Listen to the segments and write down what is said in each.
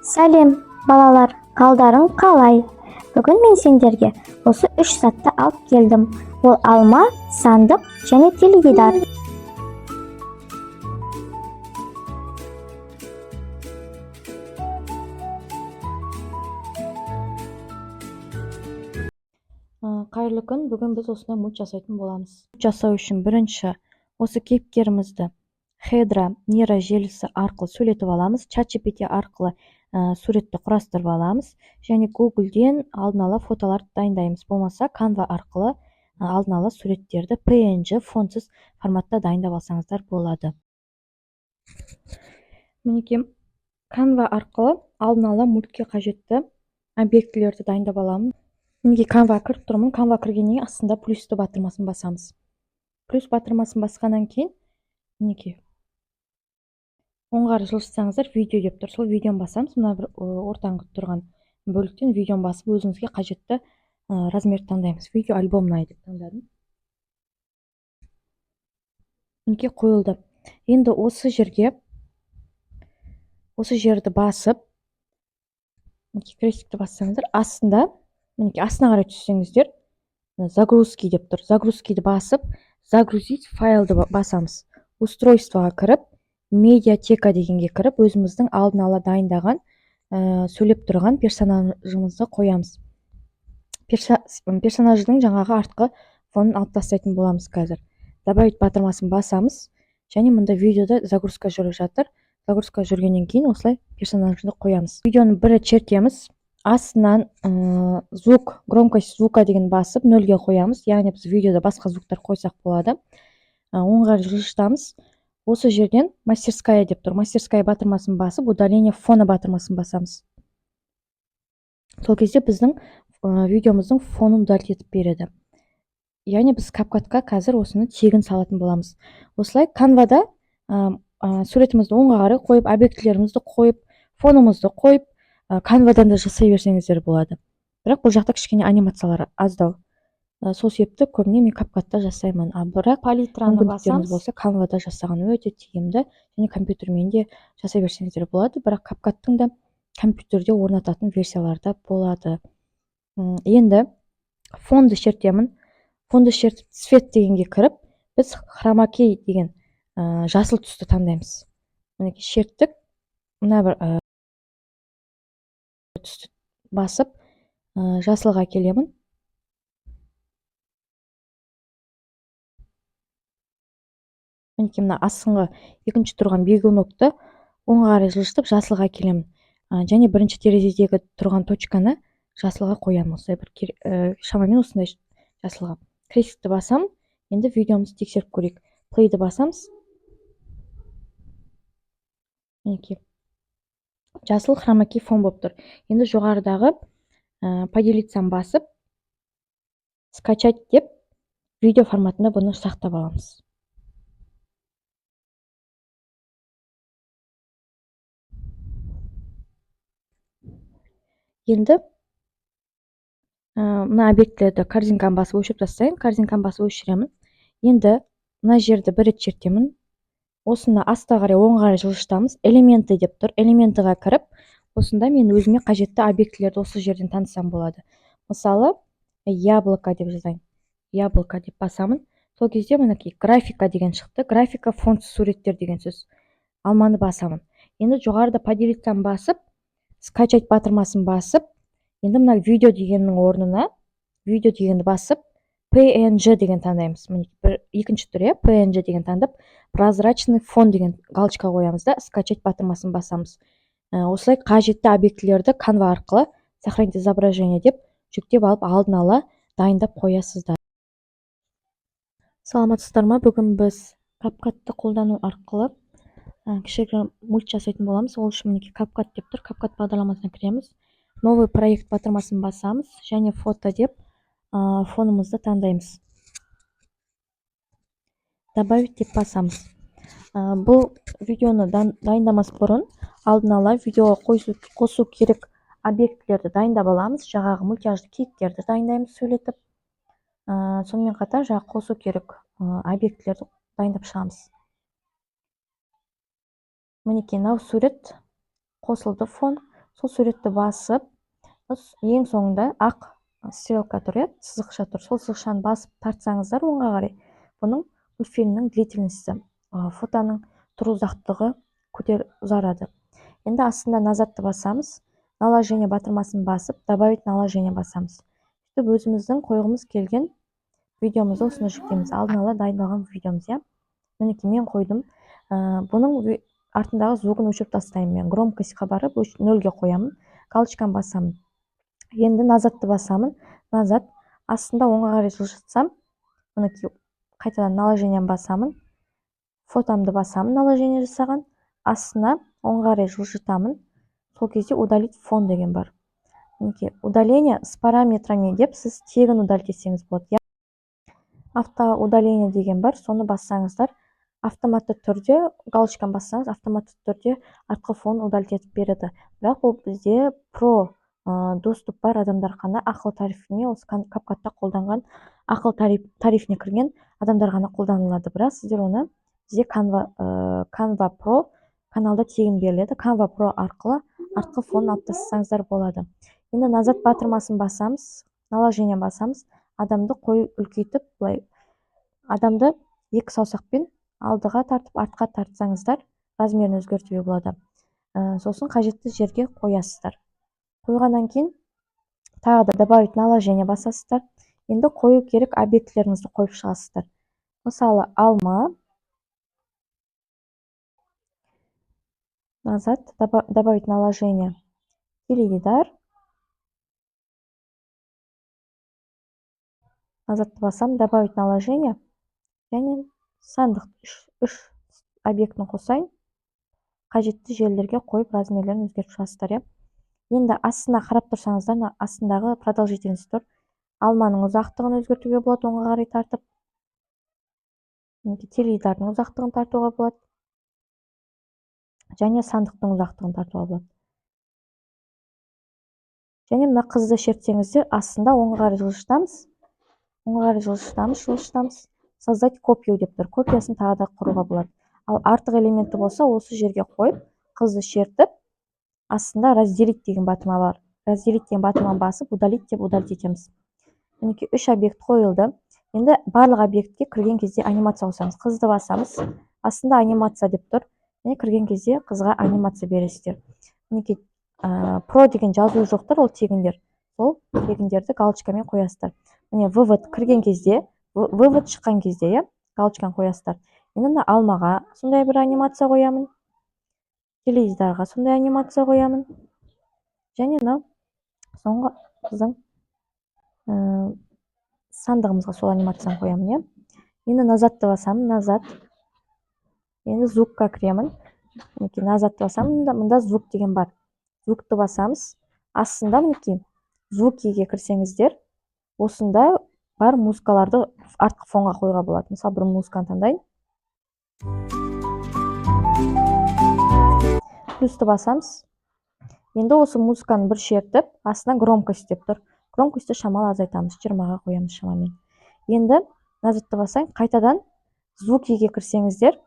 Сәлем, балалар, қалдарың қалай? Бүгін мен сендерге осы 3 затты алып келдім. Ол алма, сандық және теледидар. Қайырлы күн, бүгін біз осындай мульт жасайтын боламыз. Жасау үшін бірінші осы кейіпкерімізді Хедра нейро желісі арқылы сөйлетіп аламыз, ChatGPT арқылы суретті құрастырып аламыз, және Google-ден алдын ала фотоларды дайындаймыз. Болмаса Canva арқылы алдын ала суреттерді PNG фонтсыз форматта дайындап алсаңыздар болады. Мінекей Canva арқылы алдын ала мультке қажетті объектілерді дайындап аламын. Мінекей Canva кіріп тұрмын. Canva кіргеннен астында плюсті батырмасын басамыз. Плюс батырмасын басқаннан кейін мінекей оңғары жылжытсаңыздар видео деп тұр. Сол видеоны басамыз. Мына бір ортаңғы тұрған бөліктен видеоны басып өзіңізге қажетті размерді таңдаймыз. Видео альбомнай деп таңдадым. Мінекей қойылды. Енді осы жерді басып крестикті бассаңыздар, астында мінекей астына қарай түссеңіздер, загрузки деп тұр. Загрузкиді басып, загрузить файлды басамыз. Устройствоға кіріп, медиатека дегенге кіріп, өзіміздің алдын ала дайындаған сөйлеп тұрған персонажымызды қоямыз. Персонаждың жаңағы артқы фонын алып тастайтын боламыз қазір. Добавить батырмасын басамыз, және мұнда видеода загрузка жүріп жатыр. Загрузка жүргеннен кейін осылай персонажды қоямыз. Видеоны бірі чертеміз. Астынан звук, громкость звука деген басып, нөлге қоямыз. Яғни біз видеода басқа звуктар қойсақ болады. Оңғары жылжытамыз. Осы жерден мастерская деп тұр. Мастерская батырмасын басып, удаление фона батырмасын басамыз. Сол кезде біздің видеомыздың фонын удалить етіп береді. Яғни біз CapCut'қа қазір осыны тегін салатын боламыз. Осылай Canva'да суретімізді оңға қарай қойып, объектілерімізді қойып, фонымызды қойып, Canva'дан да жасай берсеңіздер болады. Бірақ бұл жақта кішкене анимациялар аздау. Сол себепті көбіне мен CapCut'та жасаймын. Бірақ палитраны басамыз болса, Canva'да жасаған өте тиімді, және компьютермен де жасай берсеңіздер болады. Бірақ CapCut'тың да компьютерде орнататын версияларда болады. Енді фонды шертемін. Фонды шертіп, цвет дегенге кіріп, біз хромакей деген жасыл түсті таңдаймыз. Мінекей шерттік. Мына бір түсті басып, жасылға келемін. Мінекей мына астыңғы екінші тұрған бегунокты оңға қарай жылжытып, жасылға келемін. Және бірінші терезедегі тұрған точканы жасылға қоямын. Осылай бір шамамен осындай жасылға. Крестикті басам. Енді видеомызды тексеріп көрейік. Плейді басамыз. Мінекей жасыл хромакей фон болып тұр. Енді жоғарыдағы поделицаны басып, скачать деп, видео форматында бұны сақтап аламыз. Енді мына объектілерді корзинканы басып өшіріп тастайын. Корзинканы басып өшіремін. Енді мына жерді бір рет чертемін. Осыны астыға қарай оңға қарай жылжытамыз. Элементы деп тұр. Элементіға кіріп, осында мен өзіме қажетті объектілерді осы жерден танысам болады. Мысалы, яблоко деп жазайын. Яблоко деп басамын. Сол кезде мінекей графика деген шықты. Графика фонтсыз суреттер деген сөз. Алманы басамын. Енді жоғарыда поделицаны басып, скачать батырмасын басып, енді мына видео дегеннің орнына видео дегенді басып, PNG деген таңдаймыз. Екінші түрі PNG деген таңдап, прозрачный фон деген галочка қоямыз да, скачать батырмасын басамыз. Осылай қажетті объектілерді Canva арқылы сохранить изображение деп жүктеп алып, алдын ала дайындап қоясыздар. Саламатсыздар ма? Бүгін біз CapCut'ты қолдану арқылы кішігірім мульт жасайтын боламыз. Ол үшін мінекей CapCut деп тұр. CapCut бағдарламасына кіреміз. Новый проект батырмасын басамыз, және фото деп фонымызды таңдаймыз. Добавить деп басамыз. Бұл видеоны дайындамас бұрын алдын ала видеоға қосу керек объектілерді дайындап аламыз. Жаңағы мультяжды кейіпкерді дайындаймыз сөйлетіп. Сонымен қатар жаңағы қосу керек объектілерді дайындап шығамыз. Мінекей мынау сурет қосылды фон. сол суретті басып, ең соңында ақ стрелка тұр, иә, сызықша тұр. Сол сызықшаны басып тартсаңыздар оңға қарай, бұның бұл фильмнің длительності, фотоның тұру ұзақтығы ұзарады. Енді астында назадты басамыз, наложение батырмасын басып, добавить наложение басамыз. Сөйтіп өзіміздің қойғымыз келген видеомызды осыны жүктейміз. Алдын ала дайындалған видеомыз, иә. Мінекей мен қойдым. Бұның артындағы звугын өшіріп тастаймын мен. Громкостьқа барып, 0-ге қоямын. Галочканы басамын. Енді назадты басамын. Назад. Астында оңға қарай жылжытсам, мінекей қайтадан наложениені басамын. Фотомды басамын, наложение жасаған. Астына оңға қарай жылжытамын. Сол кезде удалить фон деген бар. Мінекей удаление с параметрами деп сіз тегін удалить етсеңіз болады. Автоудаление деген бар, соны бассаңыздар, автоматты түрде галочканы бассаңыз, автоматты түрде артқы фон удалить етіп береді. Бірақ бұл бізде про доступ бар адамдар ғана ақыл тарифіне, осы CapCut'та қолданған ақыл тарифіне кірген адамдар ғана қолданылады. Бірақ сіздер оны бізде Canva Pro каналда тегін беріледі. Canva Pro арқылы артқы фон алып тастасаңыздар болады. Енді назад батырмасын басамыз, наложение басамыз. Адамды қой үлкейтіп, былай адамды екі саусақпен алдыға тартып, артқа тартсаңыздар, размерін өзгертуге болады. Сосын қажетті жерге қоясыздар. Қойғаннан кейін тағы да добавить наложение басасыздар. Енді қою керек объектілеріңізді қойып шығасыздар. Мысалы, алма, назад, добавить наложение, теледидар. Назадты басам, добавить наложение, және сандық 3 объектін қосайын. Қажетті жерлерге қойып, размерлерін өзгертіп шығасыздар. Енді астына қарап тұрсаңыздар, астындағы продолжительность тұр. Алманың ұзақтығын өзгертуге болады, оңға қарай тартып. Теледидардың ұзақтығын тартуға болады. Және сандықтың ұзақтығын тартуға болады. Және мына қызды шертсеңіздер, астында оңға қарай жылжытамыз. Оңға қарай жылжытамыз. Создать копию деп тұр. Копиясын тағы да құруға болады. Ал артық элементі болса, осы жерге қойып, қызды шертіп, астында разделить деген батырма бар. Разделить деген батырманы басып, удалить деп удалить етеміз. Мінекей 3 объект қойылды. Енді барлық объектке кірген кезде анимация қосамыз. Қызды басамыз. Астында анимация деп тұр. Және кірген кезде қызға анимация бересіздер. Мінекей про деген жазу жоқтар, ол тегіндер. Сол тегіндерді галочкамен қоясыздар. Міне вывод кірген кезде, вывод шыққан кезде, галочканы қоясыздар. Енді алмаға сондай бір анимация қоямын. Теледидарға сондай анимация қоямын. Және соңғы қыздың сандығымызға сол анимацияны қоямын. Енді назадты басамын, назад. Енді звукқа кіремін. Назадты басамын, мұнда звук деген бар. Звукты басамыз. Астында мінекей звукиге кірсеңіздер, осында бар музыкаларды артқы фонға қойға болады. Мысалы, бір музыканы таңдайын. Плюсті басамыз. Енді осы музыканы бір шертіп, астына громкость деп тұр. Громкостьті шамалы азайтамыз, 20-ға қоямыз шамамен. Енді назадты басайын, қайтадан звукиге кірсеңіздер,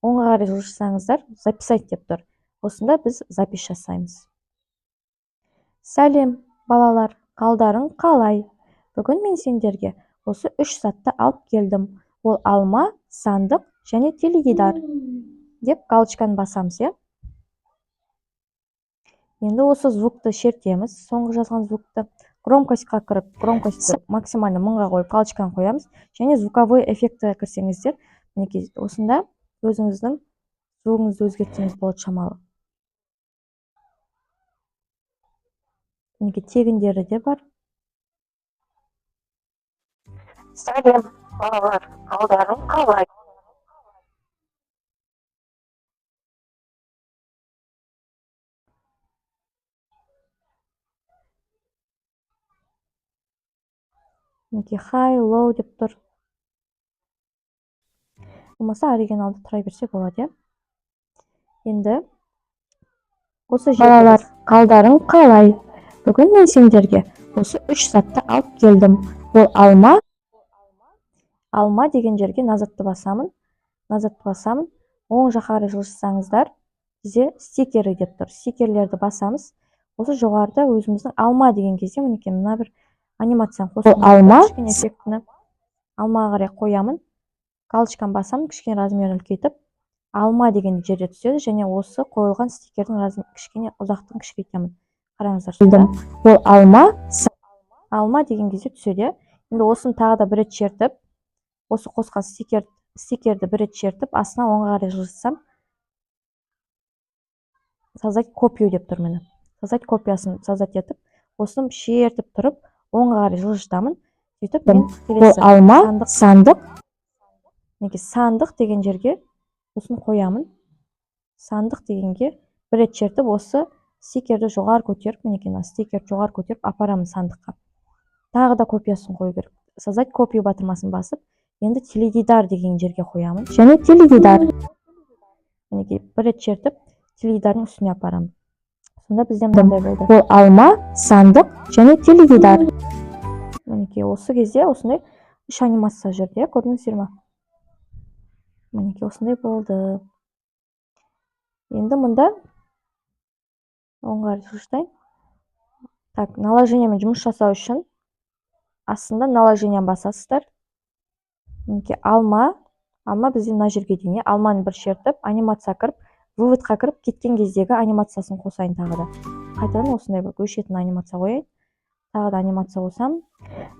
оңға қарай жылжытсаңыздар, записать деп тұр. Осында біз запись жасаймыз. Сәлем, балалар, қалдарың қалай? Бүгін мен сендерге осы 3 затты алып келдім. Ол алма, сандық және теледидар деп галочканы басамыз, иә? Енді осы звукты шертеміз, соңғы жазған звукты. Громкостьқа кіріп, громкостьті максимально 1000-ға қойып, галочканы қоямыз. Және звуковой эффектіге кірсеңіздер, мінекей осында өзіңіздің звугыңызды өзгертсеңіз болады шамалы. Мінекей тегіндері де бар. Сәлем, балалар, қалдарың қалай? Мінекей high, low деп тұр. Болмаса оригиналды тұра берсе болады. Енді осы жерде балалар, қалдарың қалай? Бүгін мен сендерге осы 3 затты алып келдім. Ол алма. Алма деген жерге назадты басамын. Назадты басамын. Оң жаққа қарай жылжытсаңыздар, бізде стикері деп тұр. Стикерлерді басамыз. осы жоғарыда өзіміздің алма деген кезде мінекей мына бір анимацияны Бұл қосып алма. кішкене эффектіні алмаға қарай қоямын. Галочканы басамын, кішкене размерін үлкейтіп, алма деген жерде түседі және осы қойылған стикердің кішкене ұзақтығын кішірейтемін. Қараңыздар сонда. Бұл алма. Алма деген кезде түседі. Енді осыны тағы да бір рет чертіп, осы қосқан стикерді бір рет чертіп, астына оңға қарай жылжытсам, создать копию деп тұр міне. Создать копиясын создать етіп, осыны шертіп тұрып, оңға қарай жылжытамын. Сөйтіп мен келесі алма, сандық. Неге сандық деген жерге осыны қоямын. Сандық дегенге бір рет чертіп, осы стикерді жоғары көтеріп, мінекей стикерді жоғары көтеріп апарамын сандыққа. Тағы да копиясын қою керек. Создать копию батырмасын басып, енді теледидар деген жерге қоямын. Және теледидар. Мінекей бір рет чертіп, теледидардың үстіне апарамын. Сонда бізде мынандай болды. Бұл алма, сандық және теледидар. Мінекей осы кезде осындай үш анимация жүрді, көрдіңіздер ме? Мінекей осындай болды. Енді мұнда оңға жылжытайын. Так, наложениемен жұмыс жасау үшін астында наложениені басасыздар. Мінекей алма бізде мына жерге дейін, алманы бір шертіп, анимация кіріп, выводқа кіріп кеткен кездегі анимациясын қосайын тағы да. Қайтадан осындай бір өшетін анимация қояйын. Тағы да анимация қосам.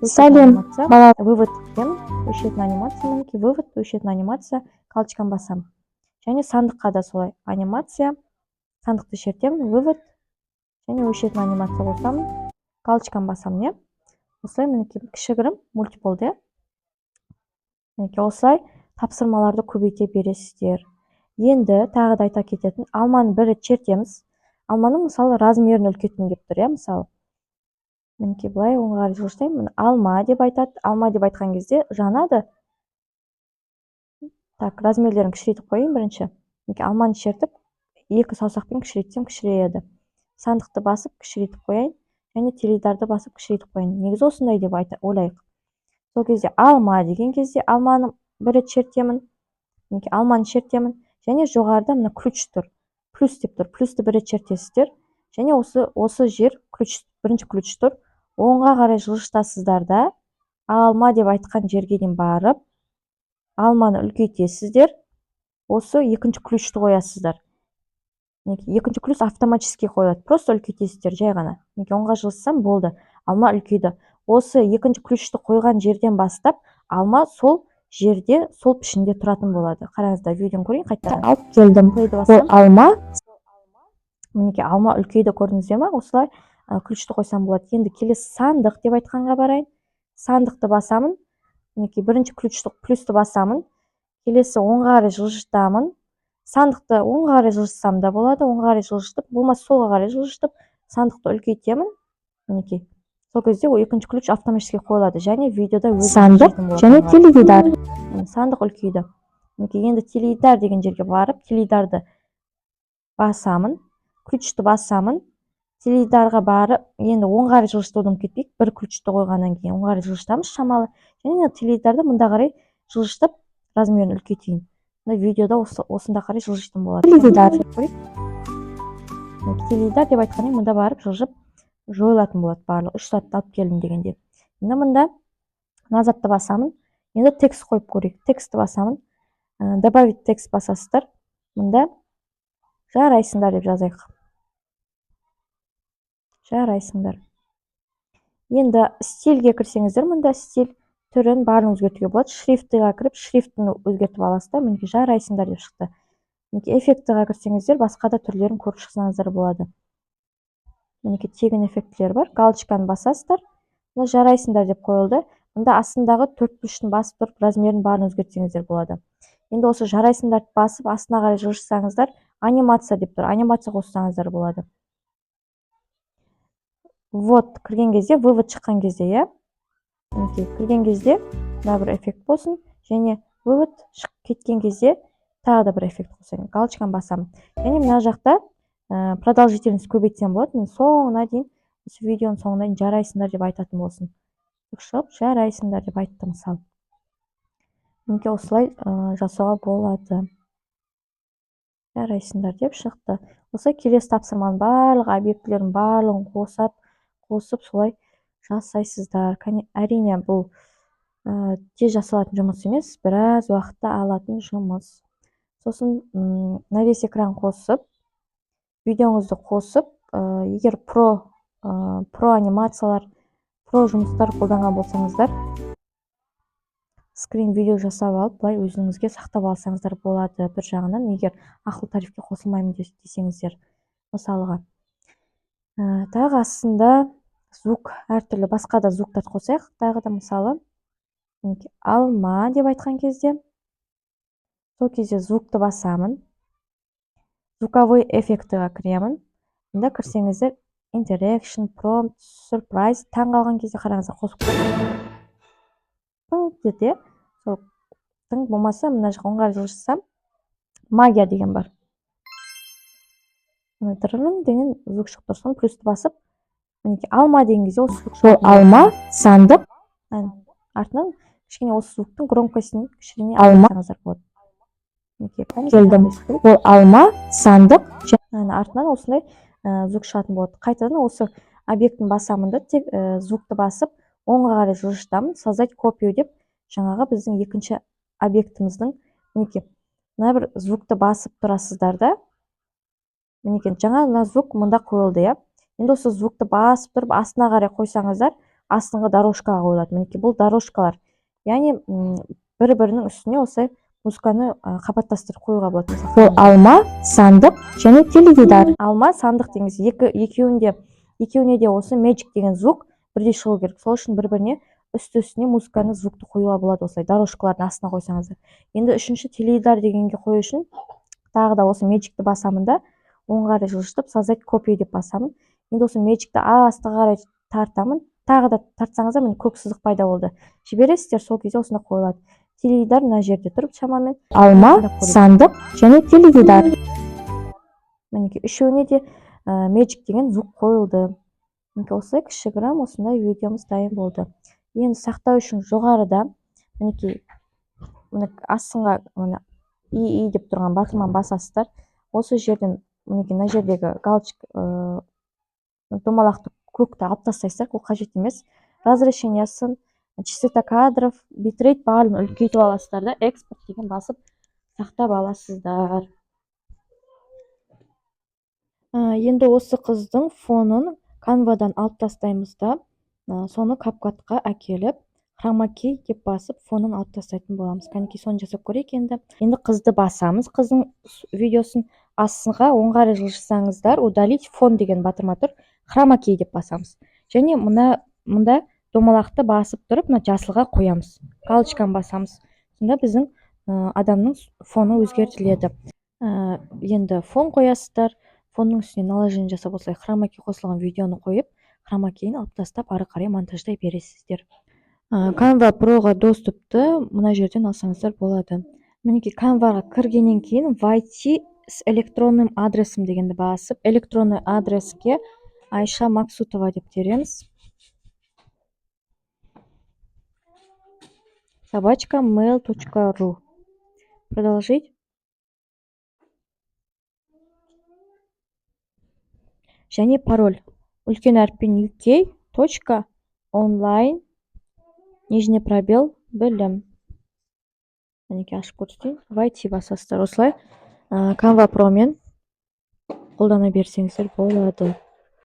Сәлем, бала. Вывод деймін. Өшетін анимация, мінекей вывод, өшетін анимация, галочканы басам. Және сандыққа да солай анимация, сандықты шертемін, вывод, және өшетін анимация қосам, галочканы басам, не? Осылай мінекей кішігірім мульт болды. Мінекей осылай тапсырмаларды көбейте бересіздер. Енді тағы да айта кететін, алманы бір рет чертеміз. Алманың мысалы размерін үлкейтін деп тұр, мысалы. Мінекей былай оңға жылжытайын. Алма деп айтады. Алма деп айтқан кезде жанады. Так, размерлерін кішірейтіп қойайын бірінші. Мінекей алманы чертіп, екі саусақпен кішірейтсем кішірейеді. Сандықты басып кішірейтіп қойайын, және теледидарды басып кішірейтіп қойайын. Негізі осындай деп ойлайық. Сол кезде алма деген кезде алманы бір рет чертемін. Мінекей алманы чертемін. Және жоғарыда мына ключ тұр. Плюс деп тұр. Плюсті бір рет чертесіздер. Және осы жер бірінші ключ тұр. Оңға қарай жылжытасыздар да, алма деп айтқан жерге дейін барып, алманы үлкейтесіздер. Осы екінші ключті қоясыздар. Екінші ключ автоматически қойылады. Просто үлкейтесіздер жай ғана. Оңға жылжытсам болды. Алма үлкейді. Осы екінші ключті қойған жерден бастап, алма сол жерде, сол пішінде тұратын болады. Қараңыздар, видеоны көрейін қайтадан. Алып келдім. Бұл алма. Мінекей алма үлкейді, көрдіңіздер ме? Осылай ключті қойсам болады. Енді келесі сандық деп айтқанға барайын. Сандықты басамын. Мінекей бірінші плюсті басамын. Келесі оңға қарай жылжытамын. Сандықты оңға қарай жылжытсам да болады. Оңға қарай жылжытып, болмаса солға қарай жылжытып, сандықты үлкейтемін. Мінекей. Сол кезде екінші ключ автоматически қойылады. Және видеода өзі сандық және теледидар. Сандық үлкейді. Енді теледидар деген жерге барып, теледидарды басамын. Ключті басамын. Теледидарға барып, енді оңға қарай жылжытудан кетпейік. Бір ключті қойғаннан кейін оңға қарай жылжытамыз шамалы. Және теледидарды мұнда қарай жылжытып, размерін үлкейтейін. Видеода осында қарай жылжытын болады. Теледидар деп айтқаннан мұнда барып жылжып жойылатын болады барлығы. 3 сағатта алып келдім дегенде. Енді мұнда назатты басамын. Енді текст қойып көрейік. Текстті басамын. Добавить текст басасыздар. Мұнда жарайсыңдар деп жазайық. Жарайсыңдар. Енді стильге кірсеңіздер, мұнда стиль түрін барын өзгертуге болады. Шрифтіға кіріп, шрифтін өзгертіп аласыздар. Мінекей жарайсыңдар деп шықты. Мінекей эффектіға кірсеңіздер, басқа да түрлерін көріп шықсаңыздар болады. Мінекей тегін эффектілер бар. Галочканы басасыздар. Мұнда жарайсыңдар деп қойылды. Мұнда астындағы 4 ключтің басып тұрып, размерін барын өзгертсеңіздер болады. Енді осы жарайсыңдарды басып, астына қарай жылжытсаңыздар, анимация деп тұр. Анимация қоссаңыздар болады. Вот кірген кезде, вывод шыққан кезде, иә. Мінекей кірген кезде мына бір эффект болсын, және вывод шығып кеткен кезде тағы да бір эффект қосайын. Галочканы басамын. Және мына жақта продолжительность көбейтсем болады. Мен соңына дейін, осы видеоның соңына дейін жарайсыңдар деп айтатын болсын. Шығып, жарайсыңдар деп айтты мысалы. Мінекей осылай жасауға болады. Жарайсыңдар деп шықты. осылай келесі тапсырманың барлық объектілердің барлығын қосып солай жасайсыздар. Әрине бұл тез жасалатын жұмыс емес, біраз уақытты алатын жұмыс. Сосын на весь экран қосып, видеоңызды қосып, егер про анимациялар, про жұмыстар қолданған болсаңыздар, скрин видео жасап алып, былай өзіңізге сақтап алсаңыздар болады. Бір жағынан, егер ақылы тарифке қосылмаймын десеңіздер, мысалға. Тағы астында звук, әртүрлі басқа да звуктарды қосайық. Тағы да мысалы, алма деп айтқан кезде, сол кезде звукты басамын. Звуковой эффектіға кіремін. Мұнда кірсеңіздер, interaction, prompt, surprise, таң қалған кезде қараңыздар, қосып тың деді. Сол тың болмаса, мына жаққа оңға жылжысам, магия деген бар. Тырының деген звук шығып тұр. Соны плюсті басып, алма деген кезде осы звук шығып. Алма, сандық. Артынан кішкене осы звуктың громкостын кішкене алсаңыздар болады. Келдім. Ол алма, сандық. Артынан осындай звук шығатын болады. Қайтадан осы объекттің басамында тек звукты басып, оңға қарай жылжытамын. Создать копию деп, жаңағы біздің екінші объектіміздің, мына бір звукты басып тұрасыздар да. Жаңа мына звук мұнда қойылды, Енді осы звукты басып тұрып, астына қарай қойсаңыздар, астыңғы дорожкаға қойылады. Бұл дорожкалар. Яғни бір-бірінің үстіне осылай музыканы қабаттастырып қоюға болады. Ол алма, сандық және теледидар. Алма, сандық деңіз екеуіне де осы magic деген звук бірдей шығу керек. Сол үшін бір-біріне үсті-үстіне музыканы звукты қоюға болады, осылай дорожкалардың астына қойсаңыздар. Енді үшінші теледидар дегенге қою үшін тағы да осы magicті басамын да, оңға қарай жылжытып, создать копию деп басамын. Енді осы magicті астыға қарай тартамын. Тағы да тартсаңыздар, міне көк сызық пайда болды. Жібересіздер, сол кезде осында қойылады. Теледидар мына жерде тұрып шамамен. Алма, сандық және теледидар. Үшеуіне де magic деген звук қойылды. Осылай кішігірім осындай видеомыз дайын болды. Енді сақтау үшін жоғарыда, астыңға и деп тұрған батырманы басасыздар. Осы жерден, мына жердегі галочка, домалақты көкті алып тастайсыздар, ол қажет емес. Разрешениясын, частота кадров, битрейт барлығын үлкейтіп аласыздар да, экспорт деген басып сақтап аласыздар. Енді осы қыздың фонын канвадан алып тастаймыз да, соны CapCut'қа әкеліп, хрома key деп басып, фонын алып тастайтын боламыз. Соны жасап көрейік енді. Енді қызды басамыз, қыздың видеосын астыңға оңға қарай жылжысаңыздар, удалить фон деген батырма тұр, хрома key деп басамыз. Және мұнда домалақты басып тұрып, жасылға қоямыз. Галочканы басамыз. Сонда біздің адамның фоны өзгертіледі. Енді фон қоясыздар. Фонның үстіне наложение жасап, осылай хрома key қосылған видеоны қойып, хрома key'ні алып тастап, ары қарай монтаждай бересіздер. Canva Pro'ға доступты мына жерден алсаңыздар болады. Canvaға кіргеннен кейін войти с электронным адресім дегенді басып, электронный адреске Айша Максутова деп тереміз. @mail.ru. Продолжить. Және пароль. Үлкен әріппен uk.online _білім. Ашып көрсетейін. Войти басасыздар. Осылай Canva Pro'мен қолдана берсеңіздер болады.